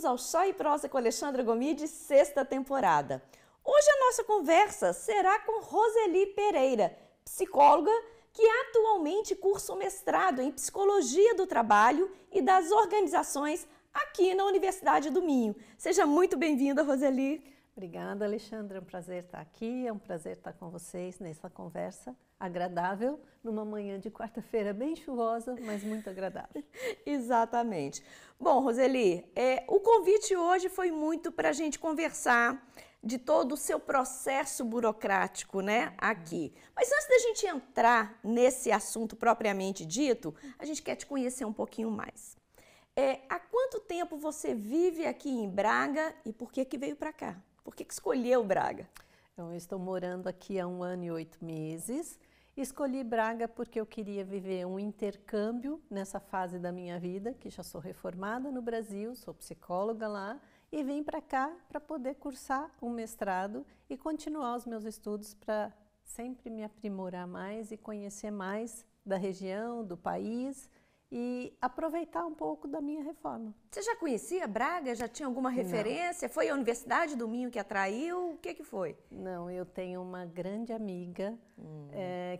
bem-vindos ao Chá e Prosa com Alexandra Gomide, sexta temporada. Hoje a nossa conversa será com Roseli Pereira, psicóloga que atualmente cursa o mestrado em Psicologia do Trabalho e das Organizações aqui na Universidade do Minho. Seja muito bem-vinda, Roseli. Obrigada, Alexandra. É um prazer estar aqui, é um prazer estar com vocês nessa conversa agradável, numa manhã de quarta-feira bem chuvosa, mas muito agradável. Exatamente. Bom, Roseli, o convite hoje foi muito para a gente conversar de todo o seu processo burocrático, né, aqui. Mas antes da gente entrar nesse assunto propriamente dito, a gente quer te conhecer um pouquinho mais. Há quanto tempo você vive aqui em Braga e por que veio para cá? Por que escolheu Braga? Então, eu estou morando aqui há 1 ano e 8 meses. Escolhi Braga porque eu queria viver um intercâmbio nessa fase da minha vida, que já sou reformada no Brasil, sou psicóloga lá, e vim para cá para poder cursar um mestrado e continuar os meus estudos para sempre me aprimorar mais e conhecer mais da região, do país e aproveitar um pouco da minha reforma. Você já conhecia Braga? Já tinha alguma referência? Não. Foi a Universidade do Minho que atraiu? O que foi? Não, eu tenho uma grande amiga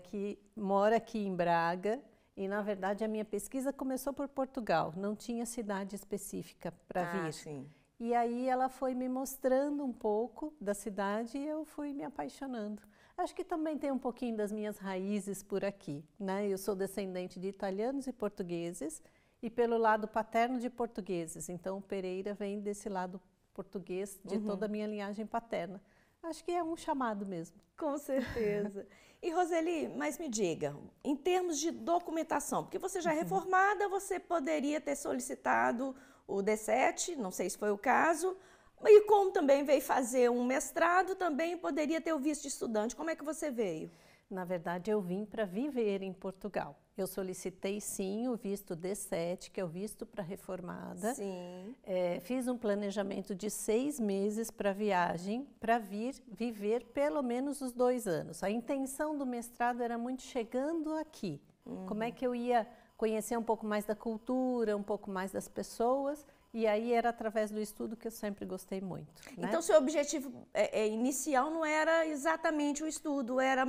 que mora aqui em Braga e, na verdade, a minha pesquisa começou por Portugal. Não tinha cidade específica para vir. Sim. E aí ela foi me mostrando um pouco da cidade e eu fui me apaixonando. Acho que também tem um pouquinho das minhas raízes por aqui, né? Eu sou descendente de italianos e portugueses e pelo lado paterno de portugueses. Então, Pereira vem desse lado português de toda a minha linhagem paterna. Acho que é um chamado mesmo. Com certeza. E Roseli, mas me diga, em termos de documentação, porque você já é reformada, você poderia ter solicitado o D7, não sei se foi o caso, e como também veio fazer um mestrado, também poderia ter o visto de estudante. Como é que você veio? Na verdade, eu vim para viver em Portugal. Eu solicitei, sim, o visto D7, que é o visto para reformada. Sim. Fiz um planejamento de 6 meses para viagem, para vir viver pelo menos os 2 anos. A intenção do mestrado era muito chegando aqui. Como é que eu ia conhecer um pouco mais da cultura, um pouco mais das pessoas, e aí era através do estudo que eu sempre gostei muito. Né? Então, seu objetivo inicial não era exatamente o estudo, era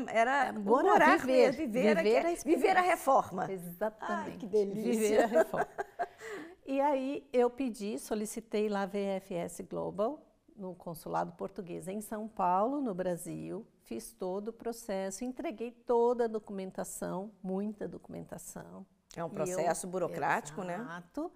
morar, viver a reforma. Exatamente. Ai, que delícia. Viver a reforma. E aí eu solicitei lá a VFS Global, no consulado português em São Paulo, no Brasil, fiz todo o processo, entreguei toda a documentação, muita documentação. É um processo burocrático, né? Exato.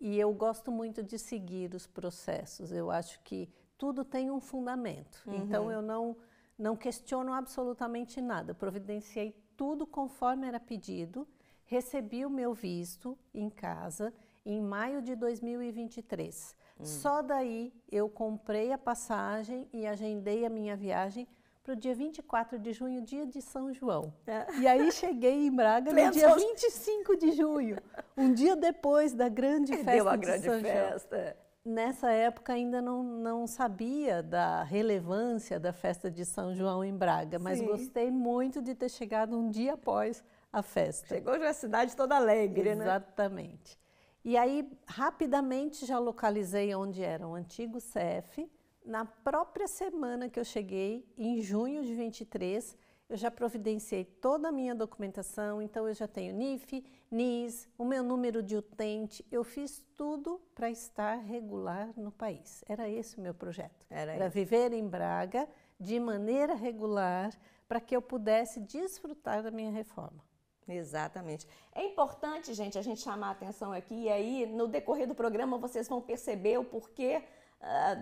E eu gosto muito de seguir os processos. Eu acho que tudo tem um fundamento. Então, eu não questiono absolutamente nada. Providenciei tudo conforme era pedido. Recebi o meu visto em casa em maio de 2023. Só daí eu comprei a passagem e agendei a minha viagem para o dia 24 de junho, dia de São João. E aí cheguei em Braga no dia 25 de junho, um dia depois da grande festa de São João. Nessa época ainda não sabia da relevância da festa de São João em Braga, mas gostei muito de ter chegado um dia após a festa. Chegou já a cidade toda alegre, né? Exatamente. E aí, rapidamente, já localizei onde era o antigo CEF. Na própria semana que eu cheguei, em junho de 23, eu já providenciei toda a minha documentação, então eu já tenho NIF, NIS, o meu número de utente, eu fiz tudo para estar regular no país. Era esse o meu projeto. Era viver em Braga de maneira regular para que eu pudesse desfrutar da minha reforma. Exatamente. É importante, gente, a gente chamar a atenção aqui e aí no decorrer do programa vocês vão perceber o porquê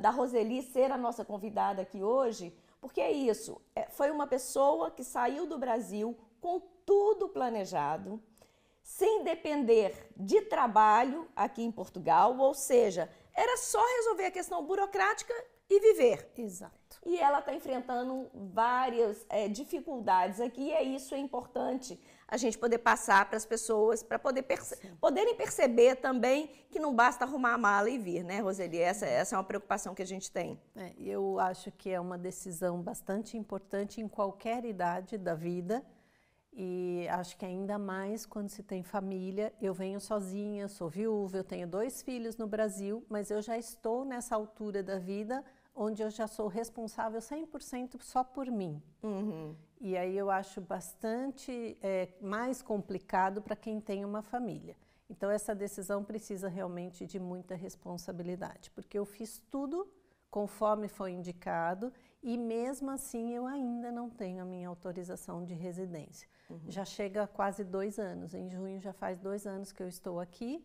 da Roseli ser a nossa convidada aqui hoje, porque é isso, foi uma pessoa que saiu do Brasil com tudo planejado, sem depender de trabalho aqui em Portugal, ou seja, era só resolver a questão burocrática e viver. Exato. E ela está enfrentando várias dificuldades aqui e isso é importante a gente poder passar para as pessoas, para poderem perceber também que não basta arrumar a mala e vir, né, Roseli? Essa é uma preocupação que a gente tem. Eu acho que é uma decisão bastante importante em qualquer idade da vida. E acho que ainda mais quando se tem família. Eu venho sozinha, sou viúva, eu tenho 2 filhos no Brasil, mas eu já estou nessa altura da vida onde eu já sou responsável 100% só por mim. Uhum. E aí eu acho bastante mais complicado para quem tem uma família. Então essa decisão precisa realmente de muita responsabilidade, porque eu fiz tudo conforme foi indicado e mesmo assim eu ainda não tenho a minha autorização de residência. Uhum. Já chega a quase 2 anos, em junho já faz 2 anos que eu estou aqui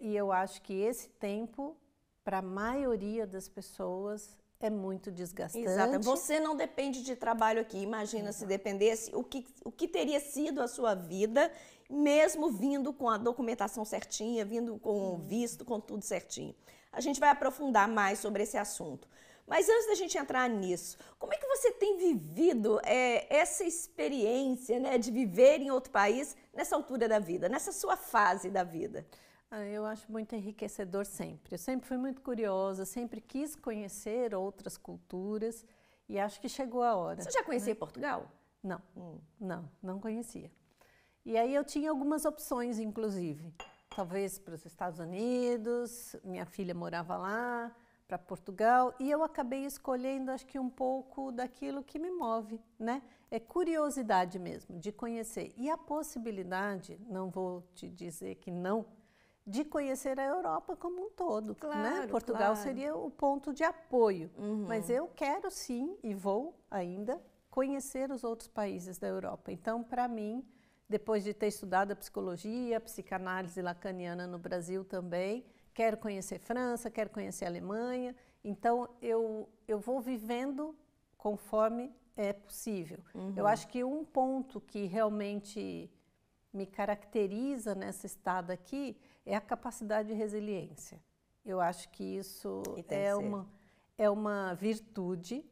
e eu acho que esse tempo, para a maioria das pessoas, é muito desgastante. Exato. Você não depende de trabalho aqui. Imagina se dependesse, o que teria sido a sua vida, mesmo vindo com a documentação certinha, vindo com o visto, com tudo certinho. A gente vai aprofundar mais sobre esse assunto. Mas antes da gente entrar nisso, como é que você tem vivido essa experiência, né, de viver em outro país nessa altura da vida, nessa sua fase da vida? Eu acho muito enriquecedor sempre. Eu sempre fui muito curiosa, sempre quis conhecer outras culturas e acho que chegou a hora. Você já conhecia Portugal? Não, não conhecia. E aí eu tinha algumas opções, inclusive. Talvez para os Estados Unidos, minha filha morava lá, para Portugal, e eu acabei escolhendo, acho que um pouco daquilo que me move, né? É curiosidade mesmo, de conhecer. E a possibilidade, não vou te dizer que não, de conhecer a Europa como um todo, claro, né? Portugal claro. seria o ponto de apoio, mas eu quero sim, e vou ainda, conhecer os outros países da Europa. Então, para mim, depois de ter estudado a psicologia, a psicanálise lacaniana no Brasil também, quero conhecer França, quero conhecer a Alemanha, então eu vou vivendo conforme é possível. Eu acho que um ponto que realmente me caracteriza nessa estada aqui é a capacidade de resiliência. Eu acho que isso é uma virtude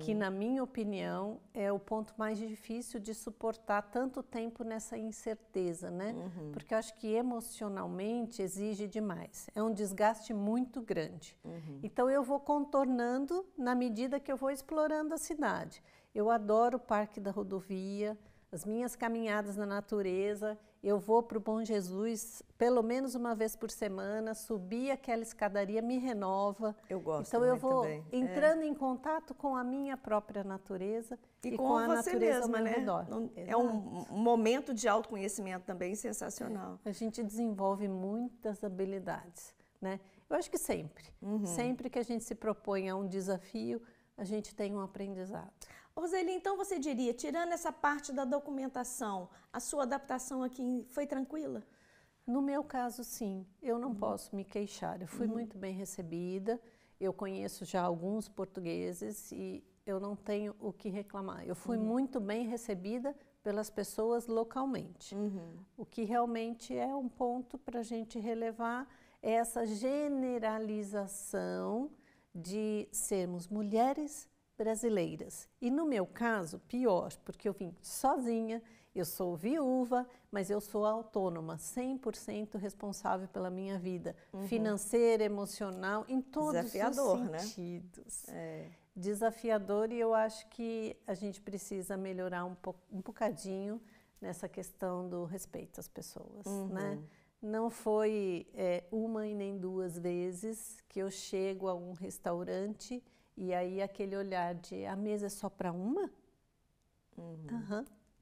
que, na minha opinião, é o ponto mais difícil de suportar tanto tempo nessa incerteza, né? Porque eu acho que emocionalmente exige demais. É um desgaste muito grande. Então eu vou contornando na medida que eu vou explorando a cidade. Eu adoro o Parque da Rodovia, as minhas caminhadas na natureza. Eu vou para o Bom Jesus pelo menos uma vez por semana, subir aquela escadaria me renova. Eu gosto então eu vou também. entrando em contato com a minha própria natureza e com a você natureza mesma, ao meu né? redor. É um momento de autoconhecimento também sensacional. A gente desenvolve muitas habilidades, né? Eu acho que sempre que a gente se propõe a um desafio, a gente tem um aprendizado. Roseli, então você diria, tirando essa parte da documentação, a sua adaptação aqui foi tranquila? No meu caso, sim. Eu não posso me queixar. Eu fui muito bem recebida, eu conheço já alguns portugueses e eu não tenho o que reclamar. Eu fui muito bem recebida pelas pessoas localmente. O que realmente é um ponto para a gente relevar é essa generalização de sermos mulheres brasileiras. E no meu caso, pior, porque eu vim sozinha, eu sou viúva, mas eu sou autônoma, 100% responsável pela minha vida, financeira, emocional, em todos os sentidos. Né? Desafiador, e eu acho que a gente precisa melhorar um bocadinho nessa questão do respeito às pessoas, né? Não foi uma e nem 2 vezes que eu chego a um restaurante e aí aquele olhar de a mesa é só para uma?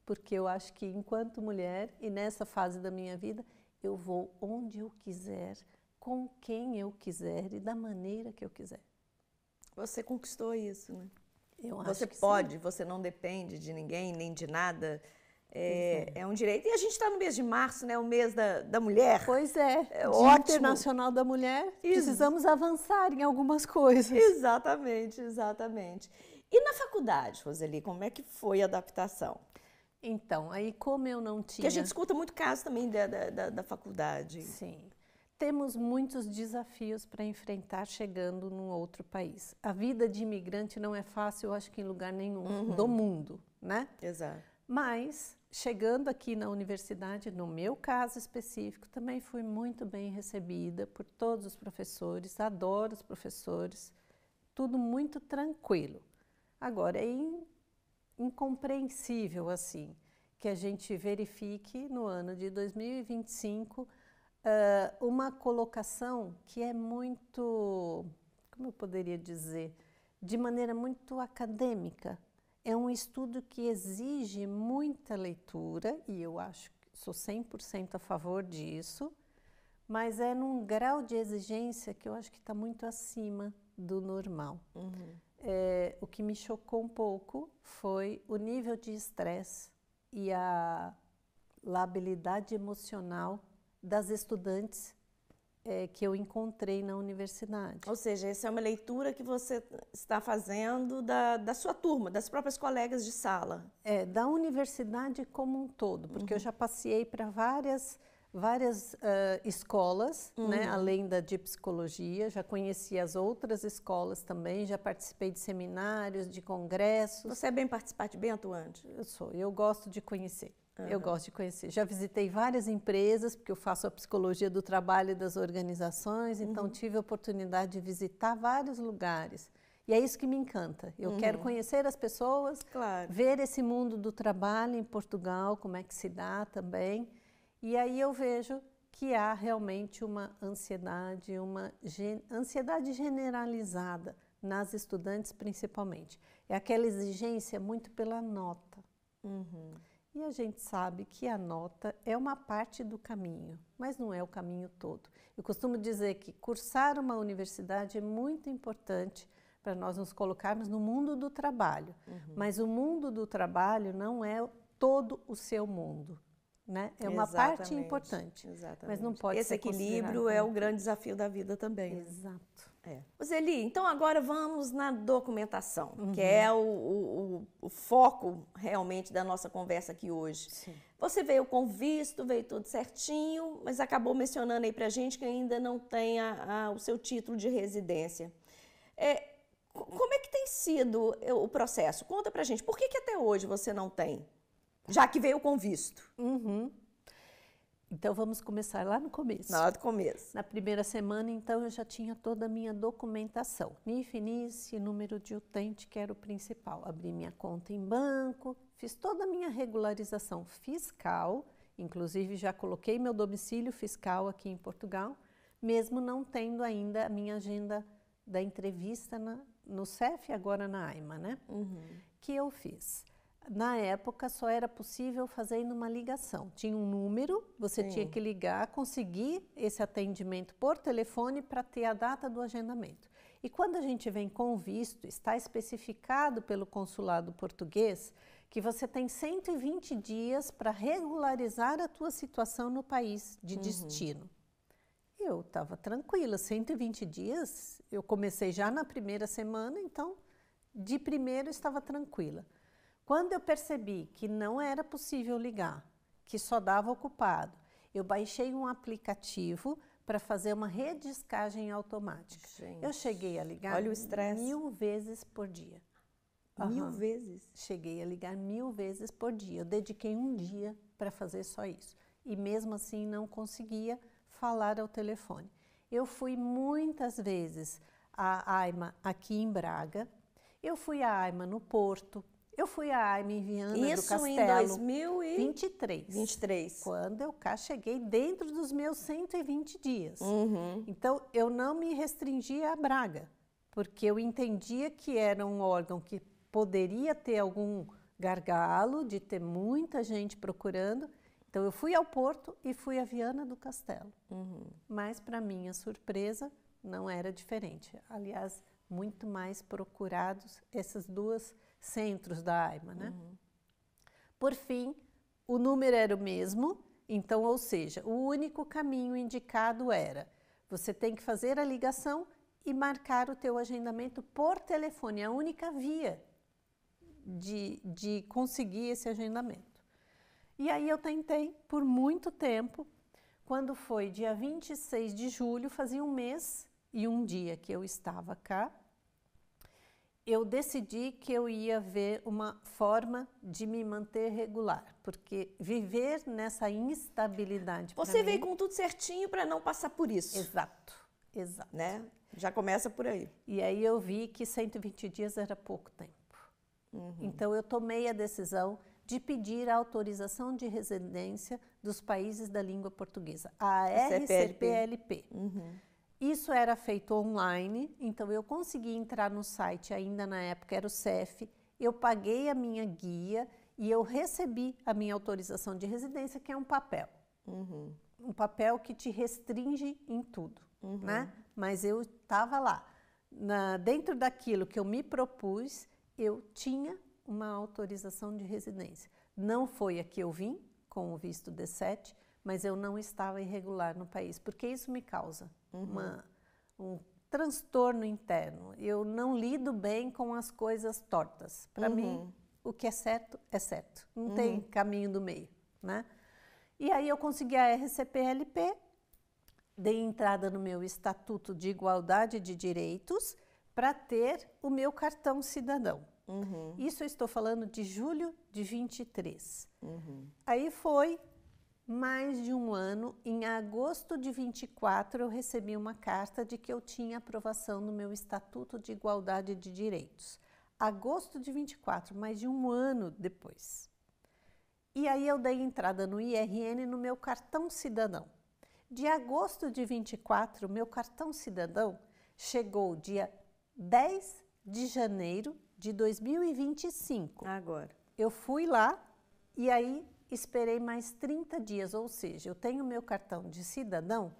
Porque eu acho que enquanto mulher e nessa fase da minha vida, eu vou onde eu quiser, com quem eu quiser e da maneira que eu quiser. Você conquistou isso, né? Eu acho você que pode, sim. você não depende de ninguém, nem de nada. É um direito. E a gente está no mês de março, né? O mês da mulher. Pois é. Dia ótimo. Internacional da Mulher. Precisamos avançar em algumas coisas. Exatamente, exatamente. E na faculdade, Roseli, como é que foi a adaptação? Então, aí como eu não tinha... Porque a gente escuta muito caso também da faculdade. Sim. Temos muitos desafios para enfrentar chegando num outro país. A vida de imigrante não é fácil, eu acho que em lugar nenhum do mundo, né? Exato. Mas, chegando aqui na universidade, no meu caso específico, também fui muito bem recebida por todos os professores, adoro os professores, tudo muito tranquilo. Agora, é incompreensível, assim, que a gente verifique no ano de 2025 uma colocação que é muito, como eu poderia dizer, de maneira muito acadêmica. É um estudo que exige muita leitura, e eu acho que sou 100% a favor disso, mas é num grau de exigência que eu acho que está muito acima do normal. O que me chocou um pouco foi o nível de estresse e a labilidade emocional das estudantes que eu encontrei na universidade. Ou seja, essa é uma leitura que você está fazendo da sua turma, das próprias colegas de sala. Da universidade como um todo, porque eu já passei para várias escolas, né, além da de psicologia, já conheci as outras escolas também, já participei de seminários, de congressos. Você é bem participante, bem atuante? Eu gosto de conhecer. Eu gosto de conhecer. Já visitei várias empresas, porque eu faço a psicologia do trabalho e das organizações, então tive a oportunidade de visitar vários lugares. E é isso que me encanta. Eu quero conhecer as pessoas, ver esse mundo do trabalho em Portugal, como é que se dá também. E aí eu vejo que há realmente uma ansiedade generalizada nas estudantes principalmente. É aquela exigência muito pela nota. E a gente sabe que a nota é uma parte do caminho, mas não é o caminho todo. Eu costumo dizer que cursar uma universidade é muito importante para nós nos colocarmos no mundo do trabalho. Mas o mundo do trabalho não é todo o seu mundo. Né? É uma parte importante, mas não pode esse ser equilíbrio é o grande desafio da vida também. Exato. Zeli, então agora vamos na documentação, que é o foco realmente da nossa conversa aqui hoje. Sim. Você veio com visto, veio tudo certinho, mas acabou mencionando aí pra gente que ainda não tem o seu título de residência. Como é que tem sido o processo? Conta pra gente, por que até hoje você não tem? Já que veio com visto. Então, vamos começar lá no começo. Lá do começo. Na primeira semana, então, eu já tinha toda a minha documentação. NIF, NIS, número de utente, que era o principal. Abri minha conta em banco, fiz toda a minha regularização fiscal, inclusive já coloquei meu domicílio fiscal aqui em Portugal, mesmo não tendo ainda a minha agenda da entrevista no CEF, agora na AIMA, né? Que eu fiz. Na época, só era possível fazendo uma ligação. Tinha um número, você tinha que ligar, conseguir esse atendimento por telefone para ter a data do agendamento. E quando a gente vem com visto, está especificado pelo consulado português que você tem 120 dias para regularizar a tua situação no país de destino. Eu estava tranquila, 120 dias, eu comecei já na primeira semana, então de primeiro estava tranquila. Quando eu percebi que não era possível ligar, que só dava ocupado, eu baixei um aplicativo para fazer uma redescagem automática. Gente, eu cheguei a ligar olha o estresse. 1000 vezes por dia. 1000 vezes? Cheguei a ligar 1000 vezes por dia. Eu dediquei um dia para fazer só isso. E mesmo assim não conseguia falar ao telefone. Eu fui muitas vezes à AIMA aqui em Braga, eu fui à AIMA no Porto, eu fui à AIMA em Viana do Castelo. Isso em 2023. 23. Quando eu cá cheguei dentro dos meus 120 dias. Então, eu não me restringia a Braga, porque eu entendia que era um órgão que poderia ter algum gargalo de ter muita gente procurando. Então, eu fui ao Porto e fui a Viana do Castelo. Mas, para minha surpresa, não era diferente. Aliás, muito mais procurados esses dois centros da AIMA, né? Por fim, o número era o mesmo, então, ou seja, o único caminho indicado era você tem que fazer a ligação e marcar o teu agendamento por telefone, a única via de conseguir esse agendamento. E aí eu tentei por muito tempo, quando foi dia 26 de julho, fazia um mês e um dia que eu estava cá, eu decidi que eu ia ver uma forma de me manter regular, porque viver nessa instabilidade... Você veio com tudo certinho para não passar por isso. Exato, exato. Né? Já começa por aí. E aí eu vi que 120 dias era pouco tempo. Então eu tomei a decisão de pedir a autorização de residência dos países da língua portuguesa, a RCPLP. Isso era feito online, então eu consegui entrar no site, ainda na época era o CEF, eu paguei a minha guia e eu recebi a minha autorização de residência, que é um papel. Um papel que te restringe em tudo, né? Mas eu estava lá. Dentro daquilo que eu me propus, eu tinha uma autorização de residência. Não foi a que eu vim, com o visto D7, mas eu não estava irregular no país, porque isso me causa um transtorno interno. Eu não lido bem com as coisas tortas. Para mim, o que é certo, é certo. Não tem caminho do meio, né? E aí eu consegui a RCPLP, dei entrada no meu Estatuto de Igualdade de Direitos para ter o meu cartão cidadão. Isso eu estou falando de julho de 23. Aí foi mais de um ano, em agosto de 24 eu recebi uma carta de que eu tinha aprovação no meu Estatuto de Igualdade de Direitos. Agosto de 24, mais de um ano depois. E aí eu dei entrada no IRN no meu cartão cidadão. De agosto de 24, meu cartão cidadão chegou dia 10 de janeiro de 2025. Agora. Eu fui lá e aí esperei mais 30 dias, ou seja, eu tenho meu cartão de cidadão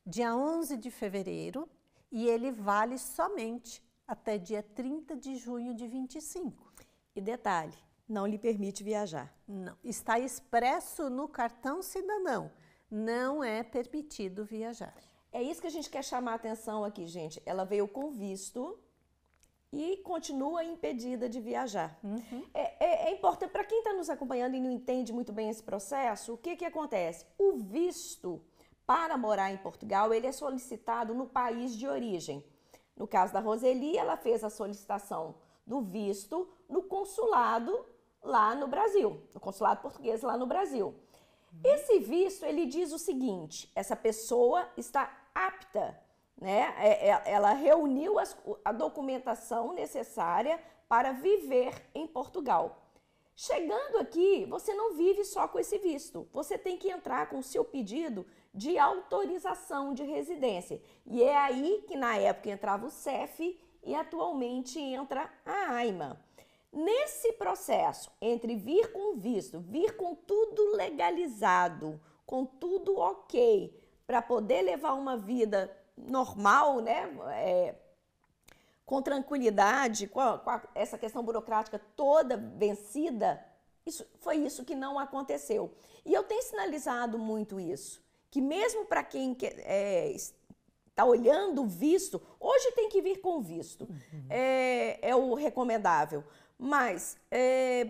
dia 11 de fevereiro e ele vale somente até dia 30 de junho de 25. E detalhe, não lhe permite viajar. Não, está expresso no cartão cidadão, não é permitido viajar. É isso que a gente quer chamar a atenção aqui, gente. Ela veio com visto e continua impedida de viajar. É importante, para quem está nos acompanhando e não entende muito bem esse processo, o que acontece? O visto para morar em Portugal, ele é solicitado no país de origem. No caso da Roseli, ela fez a solicitação do visto no consulado lá no Brasil, no consulado português lá no Brasil. Esse visto, ele diz o seguinte, essa pessoa está apta, né? Ela reuniu a documentação necessária para viver em Portugal. Chegando aqui, você não vive só com esse visto, você tem que entrar com o seu pedido de autorização de residência. E é aí que na época entrava o CEF e atualmente entra a AIMA. Nesse processo, entre vir com visto, vir com tudo legalizado, com tudo ok, para poder levar uma vida normal, né? Com tranquilidade, com essa questão burocrática toda vencida, foi isso que não aconteceu. E eu tenho sinalizado muito isso, que mesmo para quem está olhando o visto, hoje tem que vir com visto, é o recomendável. Mas,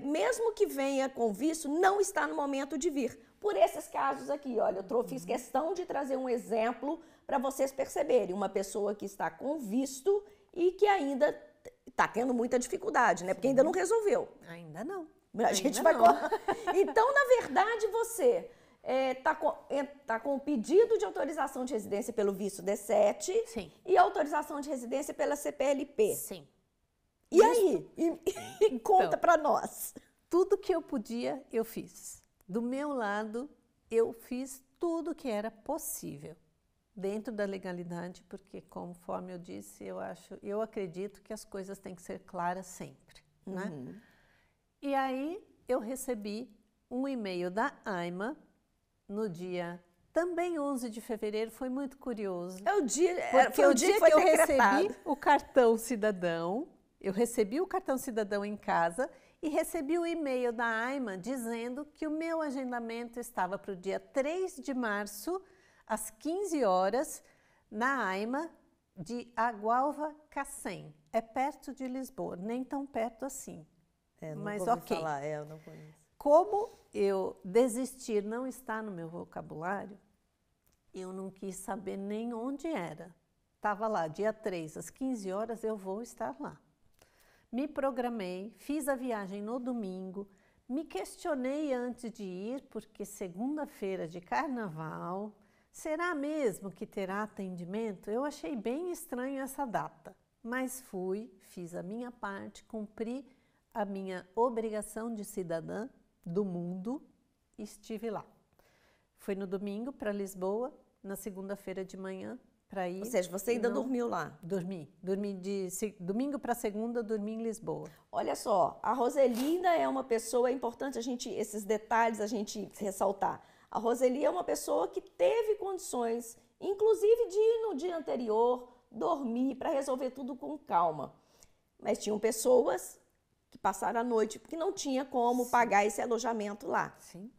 mesmo que venha com visto, não está no momento de vir. Por esses casos aqui, olha, eu fiz questão de trazer um exemplo para vocês perceberem. Uma pessoa que está com visto e que ainda está tendo muita dificuldade, né? Porque ainda não resolveu. Ainda não. A gente vai... Então, na verdade, você está com o pedido de autorização de residência pelo visto D7 Sim. e autorização de residência pela CPLP. Sim. E aí? E conta para nós. Tudo que eu podia, eu fiz. Do meu lado, eu fiz tudo que era possível. Dentro da legalidade, porque, conforme eu disse, eu acredito que as coisas têm que ser claras sempre, né? E aí, eu recebi um e-mail da AIMA no dia também 11 de fevereiro, foi muito curioso. Foi o dia que eu recebi o cartão cidadão, eu recebi o cartão cidadão em casa e recebi o e-mail da AIMA dizendo que o meu agendamento estava para o dia 3 de março, às 15 horas, na AIMA de Agualva Cacém. É perto de Lisboa, nem tão perto assim. Mas ok. Eu não conheço. Como eu desistir não está no meu vocabulário, eu não quis saber nem onde era. Estava lá, dia 3, às 15 horas, eu vou estar lá. Me programei, fiz a viagem no domingo, me questionei antes de ir, porque segunda-feira de carnaval... Será mesmo que terá atendimento? Eu achei bem estranho essa data, mas fui, fiz a minha parte, cumpri a minha obrigação de cidadã, do mundo, e estive lá. Fui no domingo para Lisboa, na segunda-feira de manhã, para ir. Ou seja, você ainda dormiu lá? Dormi de domingo para segunda, dormi em Lisboa. Olha só, a Roseli é uma pessoa, é importante esses detalhes a gente ressaltar. A Roseli é uma pessoa que teve condições, inclusive de ir no dia anterior, dormir, para resolver tudo com calma. Mas tinham pessoas que passaram a noite porque não tinha como pagar esse alojamento lá. Sim.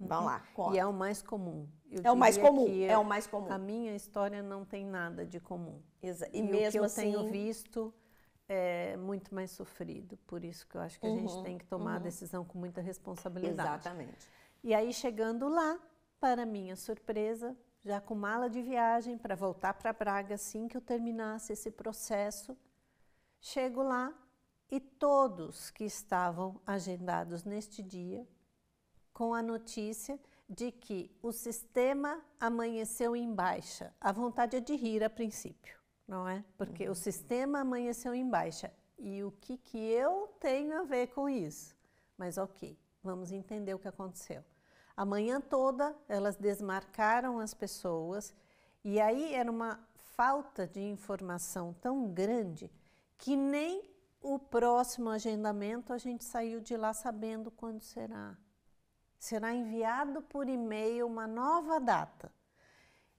Vamos lá, conta. E é o mais comum. É o mais comum, é o mais comum. A minha história não tem nada de comum. E mesmo o que eu assim, tenho visto é muito mais sofrido. Por isso que eu acho que a gente tem que tomar a decisão com muita responsabilidade. Exatamente. E aí, chegando lá, para minha surpresa, já com mala de viagem para voltar para Braga assim que eu terminasse esse processo, chego lá e todos que estavam agendados neste dia, com a notícia de que o sistema amanheceu em baixa. A vontade é de rir a princípio, não é? Porque o sistema amanheceu em baixa. E o que eu tenho a ver com isso? Mas ok, vamos entender o que aconteceu. A manhã toda elas desmarcaram as pessoas e aí era uma falta de informação tão grande que nem o próximo agendamento a gente saiu de lá sabendo quando será. Será enviado por e-mail uma nova data.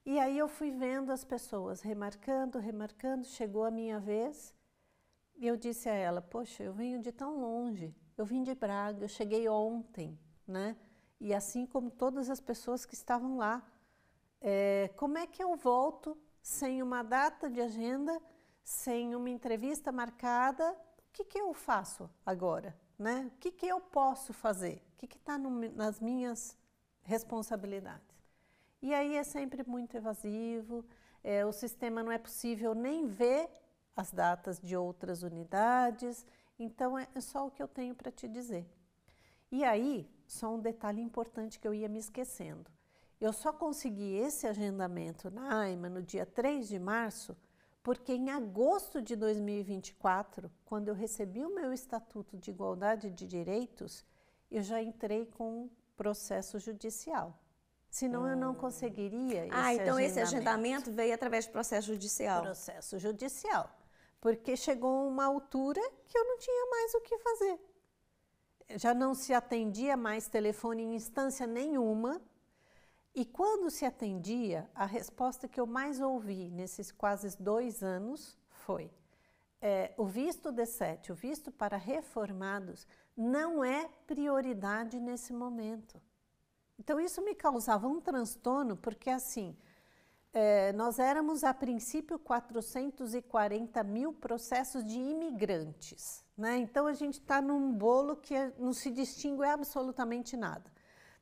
E aí eu fui vendo as pessoas remarcando, chegou a minha vez e eu disse a ela, poxa, eu venho de tão longe, eu vim de Braga, eu cheguei ontem, né? E assim como todas as pessoas que estavam lá, como é que eu volto sem uma data de agenda, sem uma entrevista marcada? O que eu faço agora? Né? O que eu posso fazer? O que está nas minhas responsabilidades? E aí é sempre muito evasivo, o sistema não é possível nem ver as datas de outras unidades, então é só o que eu tenho para te dizer. E aí, só um detalhe importante que eu ia me esquecendo. Eu só consegui esse agendamento na AIMA no dia 3 de março, porque em agosto de 2024, quando eu recebi o meu Estatuto de Igualdade de Direitos, eu já entrei com processo judicial. Senão eu não conseguiria esse agendamento. Então esse agendamento veio através do processo judicial. Processo judicial. Porque chegou uma altura que eu não tinha mais o que fazer. Já não se atendia mais telefone em instância nenhuma. E quando se atendia, a resposta que eu mais ouvi nesses quase 2 anos foi o visto D7, o visto para reformados, não é prioridade nesse momento. Então isso me causava um transtorno, porque assim, nós éramos a princípio 440 mil processos de imigrantes, né? Então a gente está num bolo que não se distingue absolutamente nada.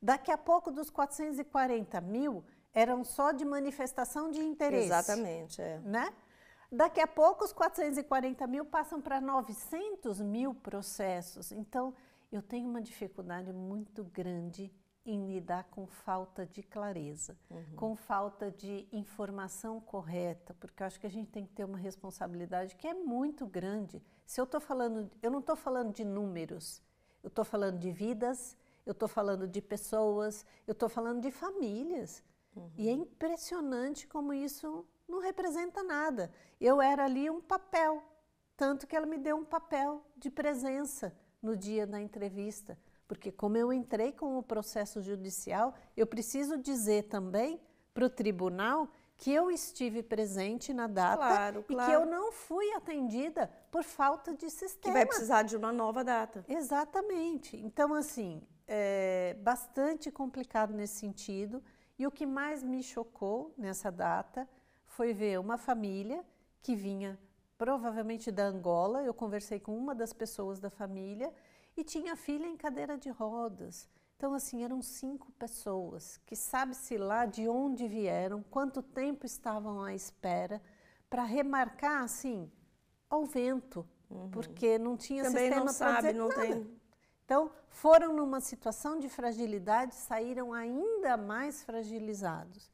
Daqui a pouco, dos 440 mil, eram só de manifestação de interesse. Exatamente, né? Daqui a pouco, os 440 mil passam para 900 mil processos. Então, eu tenho uma dificuldade muito grande em lidar com falta de clareza, com falta de informação correta, porque eu acho que a gente tem que ter uma responsabilidade que é muito grande. Se eu estou falando, eu não estou falando de números, eu estou falando de vidas, eu estou falando de pessoas, eu estou falando de famílias. E é impressionante como isso não representa nada. Eu era ali um papel, tanto que ela me deu um papel de presença no dia da entrevista. Porque como eu entrei com o processo judicial, eu preciso dizer também para o tribunal que eu estive presente na data e que eu não fui atendida por falta de sistema. Que vai precisar de uma nova data. Exatamente. Então, assim, é bastante complicado nesse sentido. E o que mais me chocou nessa data foi ver uma família que vinha provavelmente da Angola. Eu conversei com uma das pessoas da família e tinha filha em cadeira de rodas. Então, assim, eram 5 pessoas que sabe-se lá de onde vieram, quanto tempo estavam à espera, para remarcar, assim, ao vento, porque não tinha também sistema não sabe, dizer não nada. tem. Então, foram numa situação de fragilidade, saíram ainda mais fragilizados.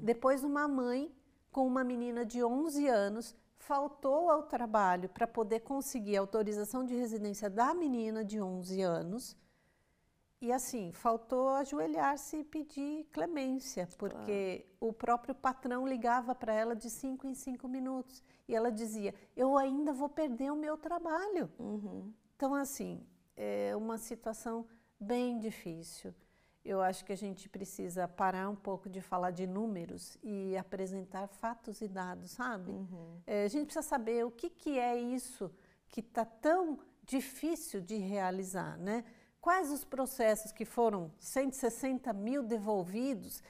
Depois, uma mãe com uma menina de 11 anos faltou ao trabalho para poder conseguir a autorização de residência da menina de 11 anos E assim, faltou ajoelhar-se e pedir clemência, porque o próprio patrão ligava para ela de 5 em 5 minutos. E ela dizia, eu ainda vou perder o meu trabalho. Então, assim, é uma situação bem difícil. Eu acho que a gente precisa parar um pouco de falar de números e apresentar fatos e dados, sabe? A gente precisa saber o que é isso que está tão difícil de realizar, né? Quais os processos que foram 160 mil devolvidos?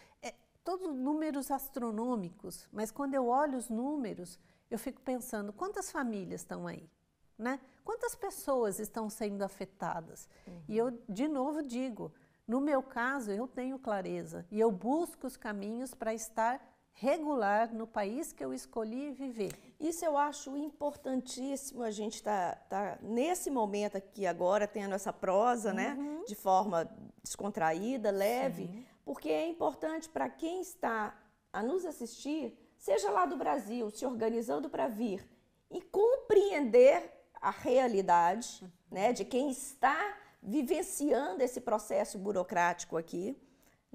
Todos números astronômicos, mas quando eu olho os números, eu fico pensando, quantas famílias estão aí? Né? Quantas pessoas estão sendo afetadas? E eu, de novo, digo, no meu caso, eu tenho clareza e eu busco os caminhos para estar regular no país que eu escolhi viver. Isso eu acho importantíssimo, a gente tá nesse momento aqui agora, tendo essa prosa, né, de forma descontraída, leve, Sim. porque é importante para quem está a nos assistir, seja lá do Brasil, se organizando para vir e compreender a realidade, né, de quem está vivenciando esse processo burocrático aqui.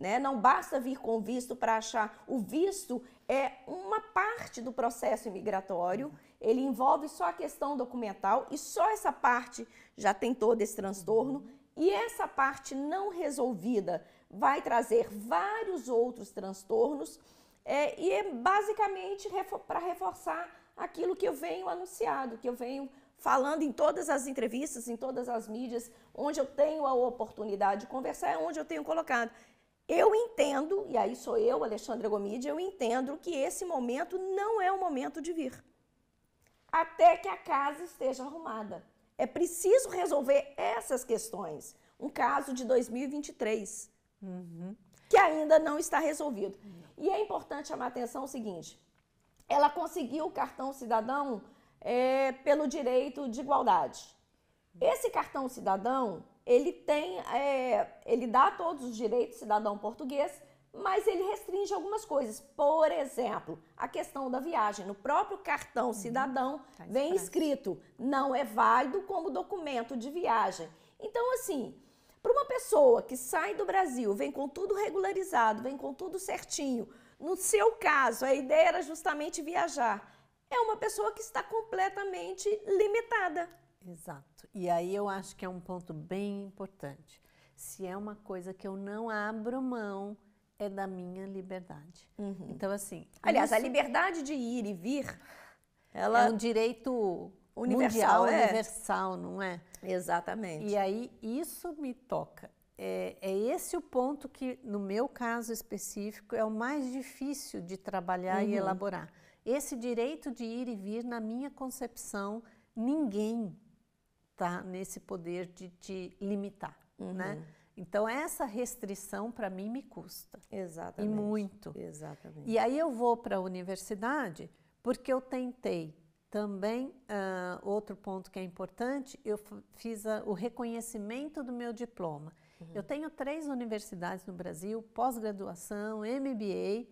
Né? Não basta vir com visto para achar. O visto é uma parte do processo imigratório, ele envolve só a questão documental e só essa parte já tem todo esse transtorno. E essa parte não resolvida vai trazer vários outros transtornos e é basicamente para reforçar aquilo que eu venho anunciado, que eu venho falando em todas as entrevistas, em todas as mídias, onde eu tenho a oportunidade de conversar, é onde eu tenho colocado. Eu entendo, e aí sou eu, Alexandra Gomide, eu entendo que esse momento não é o momento de vir. Até que a casa esteja arrumada. É preciso resolver essas questões. Um caso de 2023, que ainda não está resolvido. E é importante chamar a atenção o seguinte, ela conseguiu o cartão cidadão pelo direito de igualdade. Esse cartão cidadão, ele dá todos os direitos cidadão português, mas ele restringe algumas coisas. Por exemplo, a questão da viagem. No próprio cartão cidadão vem escrito, não é válido como documento de viagem. Então, assim, para uma pessoa que sai do Brasil, vem com tudo regularizado, vem com tudo certinho, no seu caso, a ideia era justamente viajar, é uma pessoa que está completamente limitada. Exato. E aí eu acho que é um ponto bem importante. Se é uma coisa que eu não abro mão, é da minha liberdade. Então, assim... Aliás, a liberdade de ir e vir, ela é um direito universal, mundial, universal, não é? Exatamente. E aí, isso me toca. É esse o ponto que, no meu caso específico, é o mais difícil de trabalhar e elaborar. Esse direito de ir e vir, na minha concepção, ninguém está nesse poder de te limitar, né? Então, essa restrição, para mim, me custa. Exatamente. E muito. Exatamente. E aí eu vou para a universidade, porque eu tentei também, outro ponto que é importante, eu fiz o reconhecimento do meu diploma. Eu tenho 3 universidades no Brasil, pós-graduação, MBA,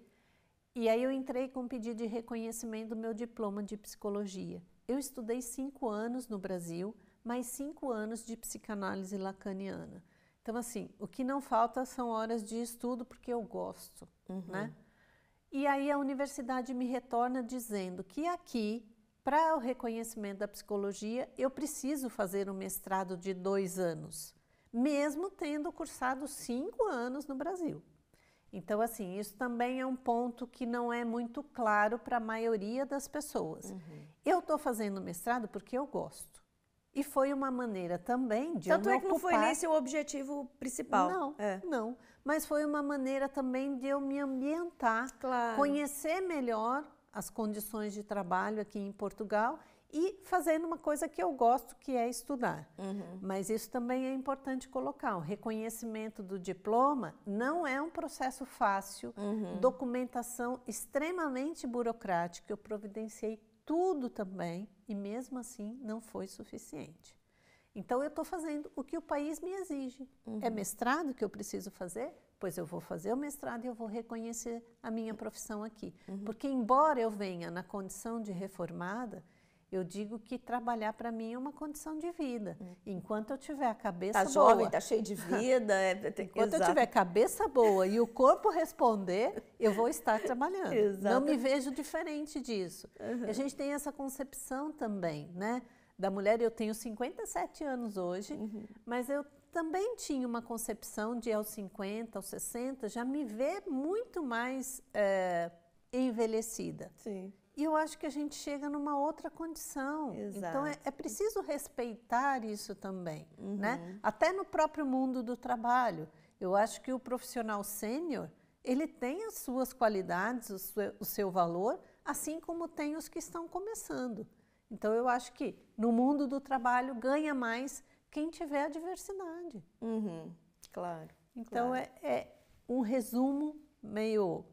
e aí eu entrei com um pedido de reconhecimento do meu diploma de psicologia. Eu estudei 5 anos no Brasil, mais 5 anos de psicanálise lacaniana. Então, assim, o que não falta são horas de estudo, porque eu gosto, né? E aí a universidade me retorna dizendo que aqui, para o reconhecimento da psicologia, eu preciso fazer um mestrado de 2 anos, mesmo tendo cursado 5 anos no Brasil. Então, assim, isso também é um ponto que não é muito claro para a maioria das pessoas. Eu estou fazendo mestrado porque eu gosto. E foi uma maneira também de Tanto eu me é que não foi ocupar... nesse o objetivo principal. Não, não. Mas foi uma maneira também de eu me ambientar, conhecer melhor as condições de trabalho aqui em Portugal e fazendo uma coisa que eu gosto, que é estudar. Mas isso também é importante colocar. O reconhecimento do diploma não é um processo fácil, documentação extremamente burocrática. Eu providenciei tudo também e mesmo assim não foi suficiente. Então eu estou fazendo o que o país me exige. É mestrado que eu preciso fazer? Pois eu vou fazer o mestrado e eu vou reconhecer a minha profissão aqui. Porque embora eu venha na condição de reformada, Eu digo que trabalhar para mim é uma condição de vida. Enquanto eu tiver a cabeça boa... Tá jovem, tá cheio de vida. Enquanto eu tiver cabeça boa e o corpo responder, eu vou estar trabalhando. Não me vejo diferente disso. A gente tem essa concepção também, né? Da mulher, eu tenho 57 anos hoje, mas eu também tinha uma concepção de aos 50, aos 60, já me ver muito mais envelhecida. Sim. E eu acho que a gente chega numa outra condição. Exato. Então, é preciso respeitar isso também, né? Até no próprio mundo do trabalho. Eu acho que o profissional sênior, ele tem as suas qualidades, o seu valor, assim como tem os que estão começando. Então, eu acho que no mundo do trabalho ganha mais quem tiver a diversidade. Claro. Então, claro. é um resumo meio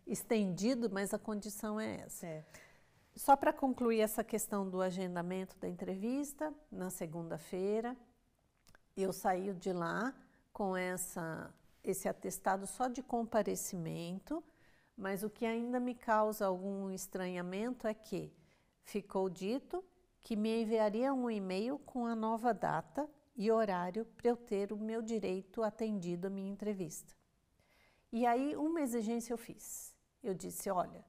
estendido, mas a condição é essa. Só para concluir essa questão do agendamento da entrevista, na segunda-feira, eu saí de lá com esse atestado só de comparecimento, mas o que ainda me causa algum estranhamento é que ficou dito que me enviaria um e-mail com a nova data e horário para eu ter o meu direito atendido à minha entrevista. E aí, uma exigência eu fiz. Eu disse, olha,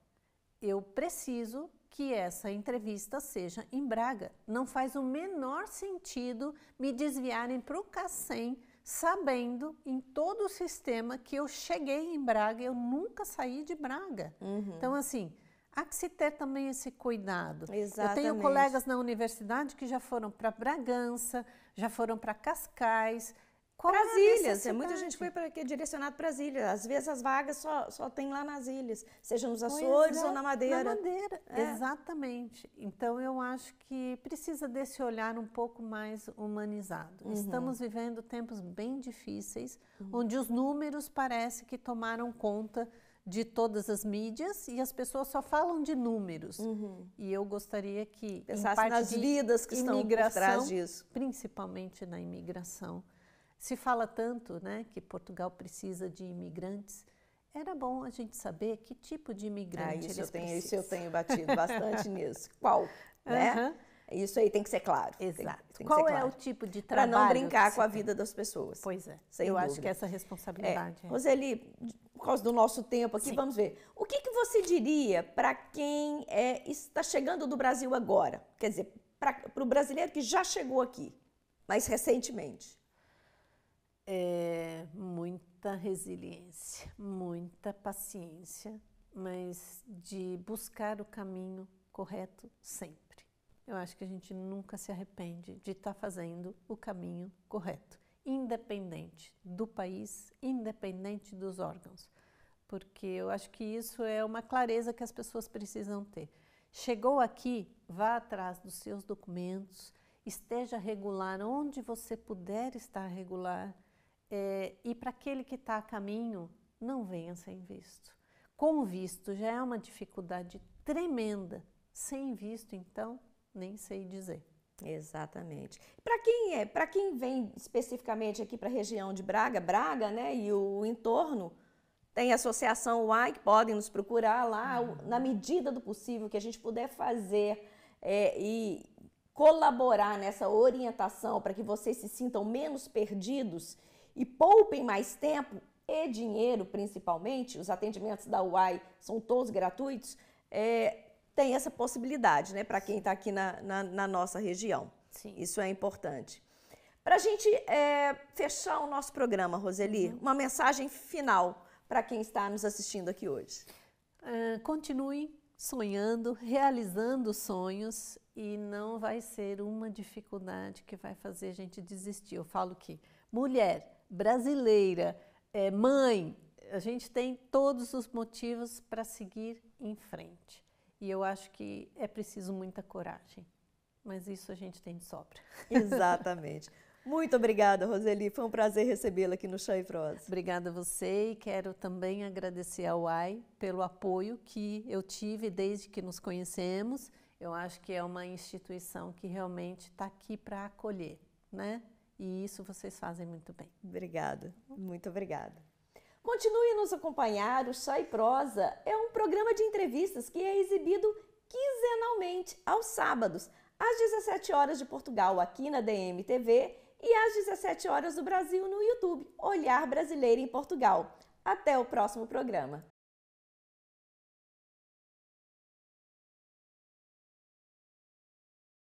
eu preciso que essa entrevista seja em Braga. Não faz o menor sentido me desviarem para o Cacém, sabendo em todo o sistema que eu cheguei em Braga, eu nunca saí de Braga. Então, assim, há que se ter também esse cuidado. Exatamente. Eu tenho colegas na universidade que já foram para Bragança, já foram para Cascais. Para as ilhas, muita gente foi direcionado para as ilhas. Às vezes as vagas só tem lá nas ilhas, seja nos Açores ou na Madeira. Na Madeira, exatamente. Então eu acho que precisa desse olhar um pouco mais humanizado. Estamos vivendo tempos bem difíceis, onde os números parece que tomaram conta de todas as mídias e as pessoas só falam de números. E eu gostaria que pensasse nas vidas que estão por trás disso, principalmente na imigração. Se fala tanto, né, que Portugal precisa de imigrantes. Era bom a gente saber que tipo de imigrante eles precisam. Isso eu tenho batido bastante nisso. Qual? Né? Isso aí tem que ser claro. Exato. Tem que Qual ser é claro. O tipo de trabalho? Para não brincar com a vida das pessoas. Pois é. Sem eu dúvida. acho que essa responsabilidade. Roseli, por causa do nosso tempo aqui, vamos ver. O que você diria para quem está chegando do Brasil agora? Quer dizer, para o brasileiro que já chegou aqui, mais recentemente. Muita resiliência, muita paciência, mas de buscar o caminho correto sempre. Eu acho que a gente nunca se arrepende de estar fazendo o caminho correto, independente do país, independente dos órgãos, porque eu acho que isso é uma clareza que as pessoas precisam ter. Chegou aqui, vá atrás dos seus documentos, esteja regular onde você puder estar regular. E para aquele que está a caminho, não venha sem visto. Com visto já é uma dificuldade tremenda. Sem visto, então, nem sei dizer. Exatamente. Para quem vem especificamente aqui para a região de Braga, né, e o entorno, tem a Associação UAI, que podem nos procurar lá, na medida do possível que a gente puder fazer e colaborar nessa orientação para que vocês se sintam menos perdidos e poupem mais tempo e dinheiro, principalmente. Os atendimentos da UAI são todos gratuitos. Tem essa possibilidade, né, para quem está aqui na nossa região. Sim. Isso é importante. Para a gente fechar o nosso programa, Roseli, uma mensagem final para quem está nos assistindo aqui hoje. Continue sonhando, realizando sonhos, e não vai ser uma dificuldade que vai fazer a gente desistir. Eu falo que mulher, brasileira, mãe, a gente tem todos os motivos para seguir em frente. E eu acho que é preciso muita coragem, mas isso a gente tem de sobra. Exatamente. Muito obrigada, Roseli. Foi um prazer recebê-la aqui no Chá e Prosa. Obrigada a você, e quero também agradecer ao UAI pelo apoio que eu tive desde que nos conhecemos. Eu acho que é uma instituição que realmente está aqui para acolher, né? E isso vocês fazem muito bem. Obrigada, muito obrigada. Continue a nos acompanhar. O Chá e Prosa é um programa de entrevistas que é exibido quinzenalmente, aos sábados, às 17 horas de Portugal, aqui na DMTV, e às 17 horas do Brasil no YouTube, Olhar Brasileiro em Portugal. Até o próximo programa.